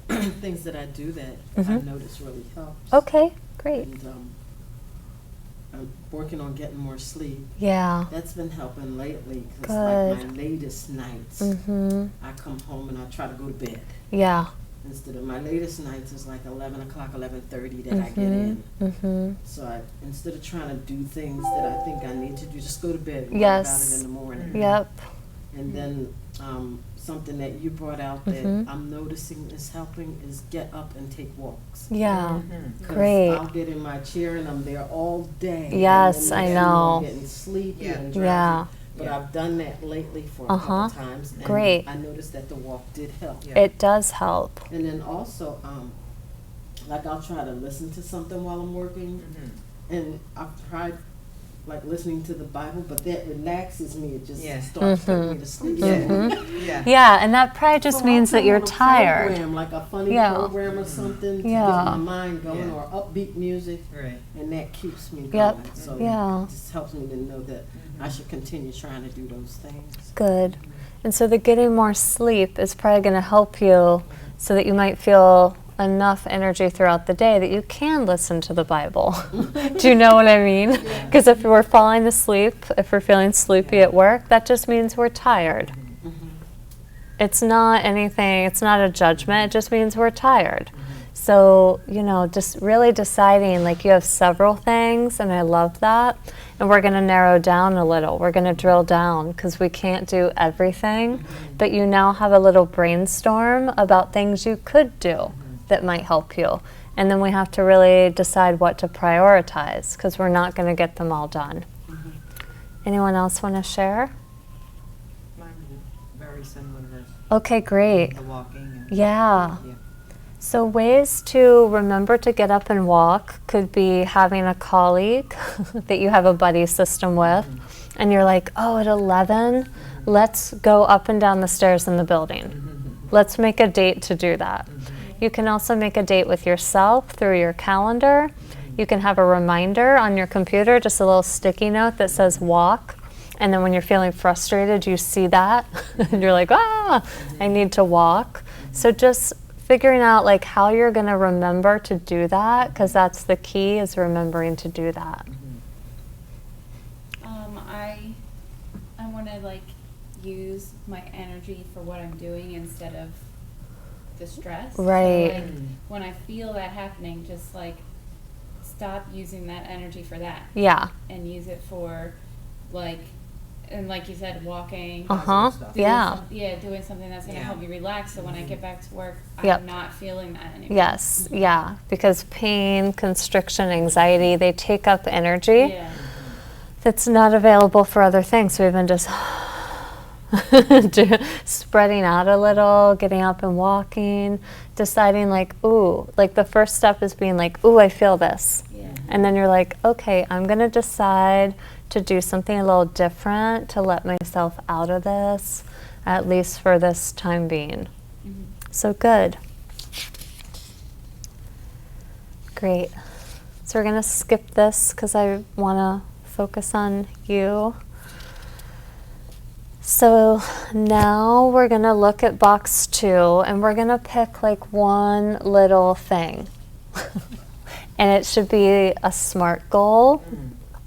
I have things that I do that I Mhm. notice really helps. Okay, great. And I'm working on getting more sleep. Yeah. That's been helping lately because like my Good. latest nights, Mm-hmm. I come home and I try to go to bed. Yeah. Instead of my latest nights is like 11 o'clock, 11:30 that I get in. Mm-hmm. So instead of trying to do things that I think I need to do, just go to bed and worry Yes. about it in the morning. Yep. And then something that you brought out that Mhm. I'm noticing is helping is get up and take walks. Yeah. Mhm. 'Cause Great. I'll get in my chair and I'm there all day. Yes, and then I next thing you know. I'm getting sleepy Yeah. and drowsy. Yeah. But Yeah. I've done that lately for a Uh-huh. couple times. And Great. I noticed that the walk did help. Yeah. It does help. And then also, like I'll try to listen to something while I'm working. Mhm. And I've tried like listening to the Bible, but that relaxes me. It just Yeah. starts putting me to sleep. Yeah. Mhm. Yeah. Yeah, and that probably just So means I'll that you're put on a tired. program, like a funny Yeah. program or something to Yeah. get my mind going, Yeah. or upbeat music, Right. and that keeps me Yep. going. So Yeah. it just helps me to know that I Mhm. should continue trying to do those things. Good. And so the getting more sleep is probably going to help you so that you might feel enough energy throughout the day that you can listen to the Bible. Do you know what I mean? Because if we're falling asleep, if we're feeling sleepy at work, that just means we're tired. Mhm. It's not anything, it's not a judgment, it just means we're tired. So, just really deciding, like you have several things, and I love that. And we're going to narrow down a little. We're going to drill down because we can't do everything. But you now have a little brainstorm about things you could do that might help you. And then we have to really decide what to prioritize because we're not going to get them all done. Anyone else want to share? Mine was very similar to this. Okay, great. The walking. And Yeah. Yeah. So ways to remember to get up and walk could be having a colleague that you have a buddy system with, and you're like, oh, at 11, let's go up and down the stairs in the building. Let's make a date to do that. You can also make a date with yourself through your calendar. You can have a reminder on your computer, just a little sticky note that says walk. And then when you're feeling frustrated, you see that and you're like, I need to walk. So just figuring out like how you're going to remember to do that, because that's the key, is remembering to do that. I want to like use my energy for what I'm doing instead of the stress. Right. So, like, when I feel that happening, just like stop using that energy for that Yeah. and use it for like, and like you said, walking. Uh-huh. stuff. doing Yeah. doing something that's going to Yeah. help you relax. So when I get back to work, Yep. I'm not feeling that anymore. Yes. Yeah. Because pain, constriction, anxiety, they take up energy Yeah. that's not available for other things. So we've been just spreading out a little, getting up and walking, deciding like, ooh, like the first step is being like, ooh, I feel this. Yeah. And then you're like, okay, I'm going to decide to do something a little different to let myself out of this, at least for this time being. Mhm. So good. Great. So we're going to skip this because I want to focus on you. So now we're going to look at box 2 and we're going to pick like one little thing. And it should be a SMART goal.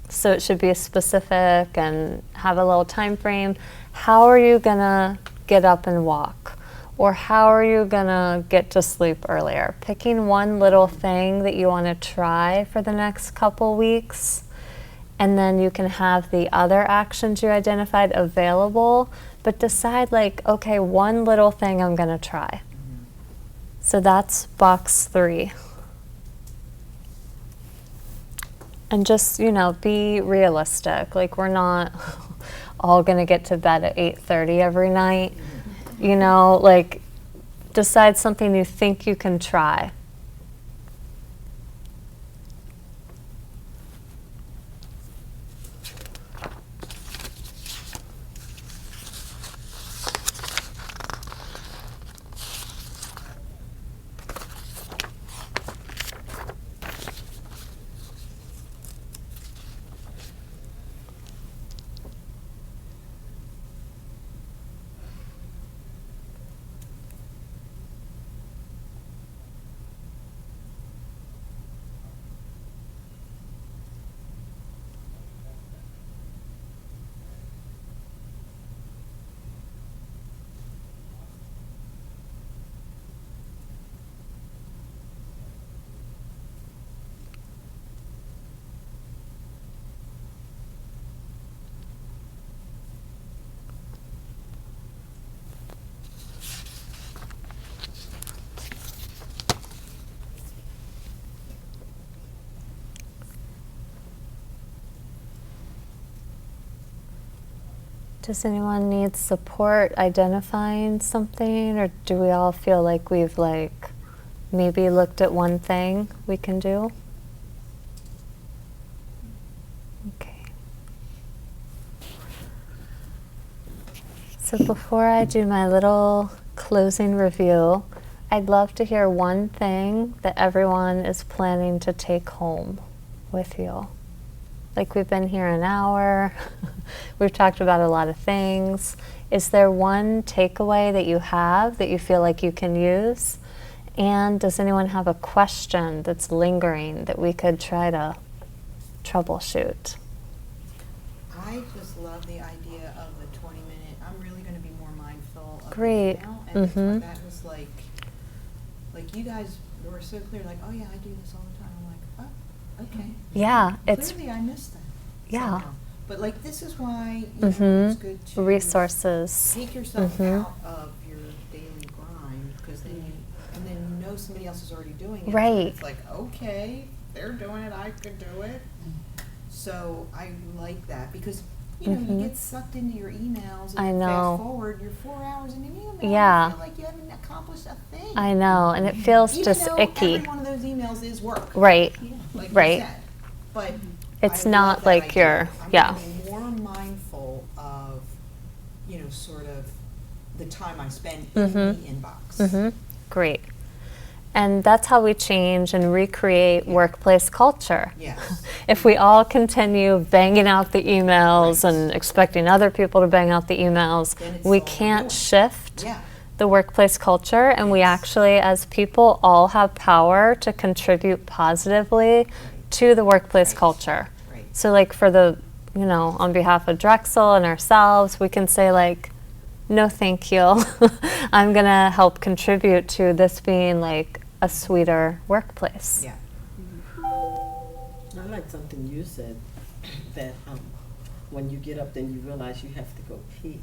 So it should be specific and have a little time frame. How are you going to get up and walk? Or how are you going to get to sleep earlier? Picking one little thing that you want to try for the next couple weeks. And then you can have the other actions you identified available, but decide like, okay, one little thing I'm going to try. So that's box 3. And just, be realistic. Like, we're not all going to get to bed at 8:30 every night. Like, decide something you think you can try. Does anyone need support identifying something, or do we all feel like we've like maybe looked at one thing we can do? Okay. So before I do my little closing review, I'd love to hear one thing that everyone is planning to take home with you. Like, we've been here an hour, we've talked about a lot of things. Is there one takeaway that you have that you feel like you can use? And does anyone have a question that's lingering that we could try to troubleshoot? I just love the idea of the 20-minute. I'm really going to be more mindful of Great. the email. And Mhm. that was like you guys were so clear, like, oh yeah, I do this all the time. I'm like, oh, okay. Yeah, it's Clearly I missed that. Yeah. somehow. But like, this is why you know, Mhm. it's good to resources. take yourself Mhm. out of your daily grind, because then you know somebody else is already doing it. Right. It's like, okay, they're doing it, I could do it. So I like that, because you know, Mhm. you get sucked into your emails and I you know. fast forward, you're 4 hours in an email. Yeah. You feel like you haven't accomplished a thing. I know, and it feels Even just though icky. every one of those emails is work. Right. Like Right. you said. But It's I not love that like idea. you're- I'm yeah. gonna be more mindful of, you know, sort of the time I spend in the inbox. Mm-hmm. Great. And that's how we change and recreate workplace culture. Yes. If we all continue banging out the emails Right. and expecting other people to bang out the emails, Then it's we all can't ruined. shift Yeah. the workplace culture, and we actually, as people, all have power to contribute positively to the workplace Right. culture. Right. So like for the, you know, on behalf of Drexel and ourselves, we can say like, no thank you. I'm gonna help contribute to this being like a sweeter workplace. Yeah. I like something you said, that when you get up, then you realize you have to go pee.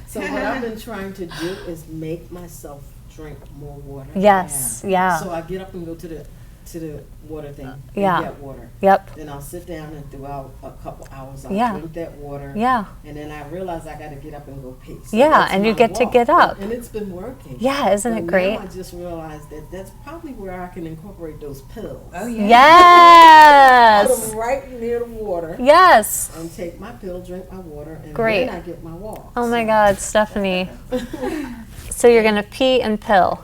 So what I've been trying to do is make myself drink more water. Yes, yeah. So I get up and go to the water thing and Yeah. get water. Yep. Then I'll sit down, and throughout a couple hours I'll Yeah. drink that water. Yeah. And then I realize I got to get up and go pee. So Yeah, that's and you my get to walk. get up. And it's been working. Yeah, isn't it But great? Now I just realized that that's probably where I can incorporate those pills. Oh yeah. Put Yes. them right near the water. Yes. And take my pill, drink my water, and Great. then I get my walk. Oh my So- God, Stephanie. So you're gonna pee and pill.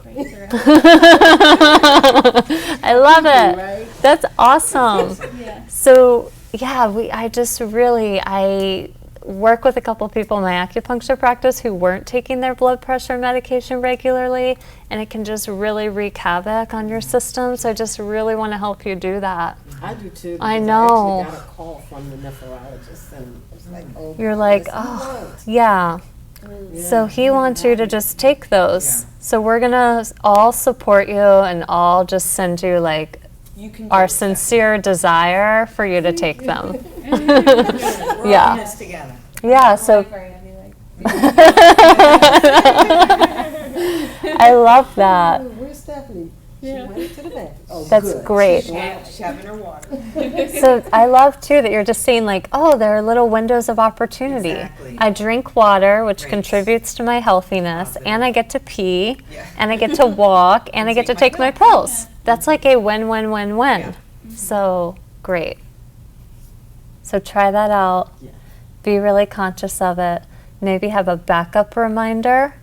I love it. Right? That's awesome. Yeah. So yeah, I work with a couple people in my acupuncture practice who weren't taking their blood pressure medication regularly, and it can just really wreak havoc on your system. So I just really want to help you do that. I do too. I because know. I actually got a call from the nephrologist, and it was like, oh, You're like, this oh, won't. yeah. So Yeah. he wants you to just take those. Yeah. So we're gonna all support you and all just send you like You can our do it, Stephanie. sincere desire for you to take them. We're Yeah. in this together. Yeah, so Like, I love that. Oh, where's Stephanie? She went to the back. Oh, That's good. great. She's having her water. So I love too that you're just saying like, oh, there are little windows of opportunity. Exactly. I drink water, which Great. contributes to my healthiness, Positive. and I get to pee, Yeah. and I get to walk, and I get to take my pills. That's like a win-win-win-win. Yeah. So great. So try that out. Yeah. Be really conscious of it. Maybe have a backup reminder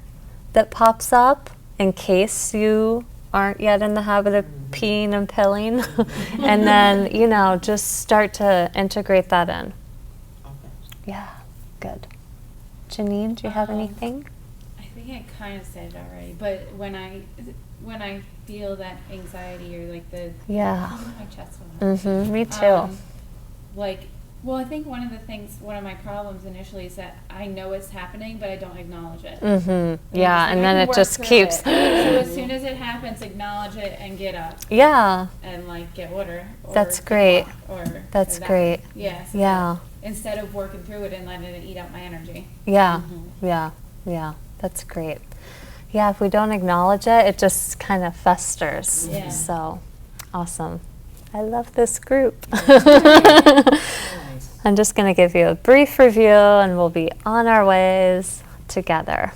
that pops up in case you aren't yet in the habit of peeing and pilling. And then, you know, just start to integrate that in. Okay. Yeah, good. Janine, do you have Um, anything? I think I kind of said it already, but when I feel that anxiety or like the Yeah. my chest went up. Me too. Well, I think one of my problems initially is that I know it's happening, but I don't acknowledge it. Yeah, and then I it can just work through keeps. it. So as soon as it happens, acknowledge it and get up Yeah, and like get water. Or That's get great. walk Or That's or that. great. Yeah. So Yeah. that instead of working through it and letting it eat out my energy. yeah, yeah. That's great. Yeah, if we don't acknowledge it, it just kind of festers. Yeah. So, awesome. I love this group. Nice. I'm just going to give you a brief review and we'll be on our ways together.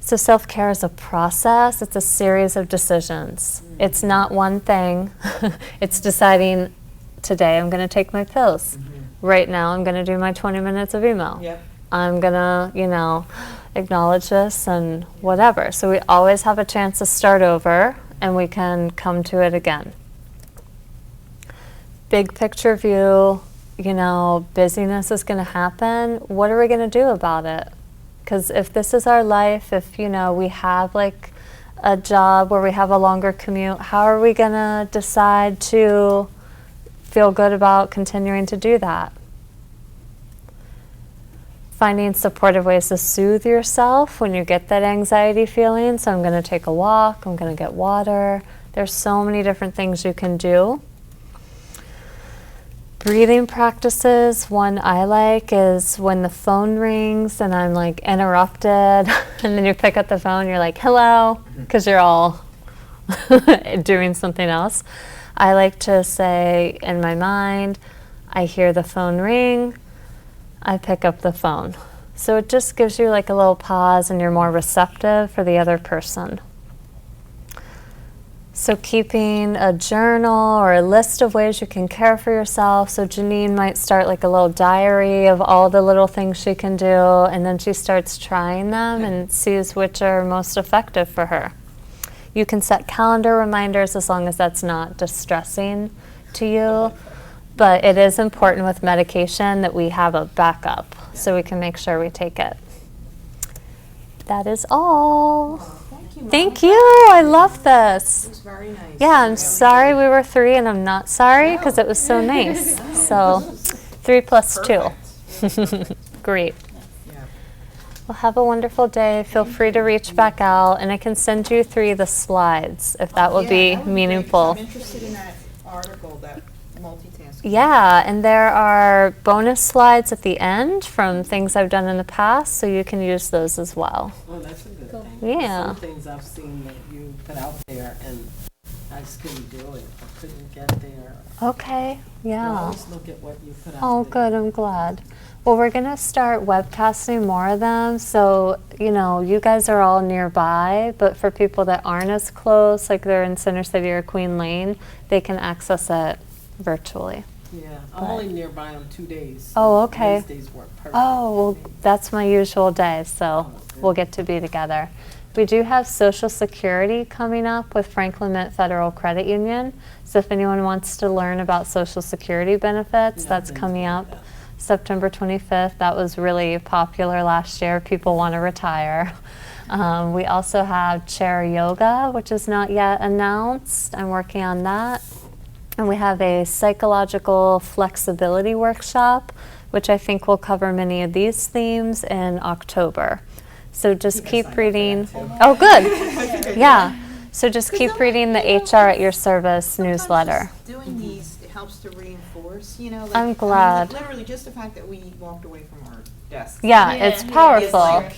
So self-care is a process. It's a series of decisions. It's not one thing. It's deciding, today I'm going to take my pills. Right now I'm going to do my 20 minutes of email. Yep. I'm going to, acknowledge this and whatever. So we always have a chance to start over and we can come to it again. Big picture view, busyness is going to happen. What are we going to do about it? Because if this is our life, if, we have like a job where we have a longer commute, how are we going to decide to feel good about continuing to do that? Finding supportive ways to soothe yourself when you get that anxiety feeling. So I'm going to take a walk, I'm going to get water. There's so many different things you can do. Breathing practices, one I like is when the phone rings and I'm like interrupted and then you pick up the phone, you're like, hello, because you're all doing something else. I like to say in my mind, I hear the phone ring, I pick up the phone. So it just gives you like a little pause and you're more receptive for the other person. So keeping a journal or a list of ways you can care for yourself. So Janine might start like a little diary of all the little things she can do, and then she starts trying them and sees which are most effective for her. You can set calendar reminders as long as that's not distressing to you. But it is important with medication that we have a backup so we can make sure we take it. That is all. Thank you, Mom. Thank you. I love It this. was very nice. Yeah, I'm sorry we were 3 and I'm not sorry because it was so nice. So 3 plus 2. Perfect. Great. Yeah. Well, have a wonderful day. Feel free to reach back out and I can send you 3 the slides if that will Yeah, be that would meaningful. great, 'cause I'm interested in that article, that multitasking. Yeah, and there are bonus slides at the end from things I've done in the past, so you can use those as well. Oh, that's a good Cool. thing. Yeah. Some things I've seen that you put out there and I just couldn't do it. I couldn't get there. Okay, I yeah. always look at what you put out Oh, there. good, I'm glad. Well, we're going to start webcasting more of them, so, you guys are all nearby, but for people that aren't as close, like they're in Center City or Queen Lane, they can access it virtually. Yeah, I'm But- only nearby on 2 days. Oh, so okay. Wednesdays work perfect. Oh, well, for me. that's my usual day, so good. we'll get to be together. We do have Social Security coming up with Franklin Mint Federal Credit Union. So if anyone wants to learn about Social Security benefits, Yeah, that's I've been coming through up that. September 25th. That was really popular last year. People want to retire. We also have Chair Yoga, which is not yet announced. I'm working on that. And we have a psychological flexibility workshop, which I think will cover many of these themes in October. So just keep reading. Oh, good. Yeah. So just keep reading the HR at Your Service Sometimes newsletter. just doing these, it helps to reinforce, like, I'm glad. Literally, just the fact that we walked away from our desks. Yeah, Yeah. it's Yeah. powerful. Like,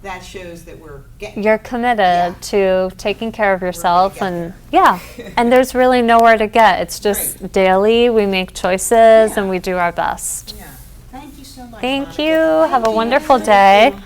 that shows that we're getting. You're committed Yeah. to taking care of yourself, get and yeah, and there's really nowhere to get. It's just daily. We make choices and we do our best. Yeah. Thank you so much. Thank Monica. you. Have a Thank you. wonderful Thank day. you.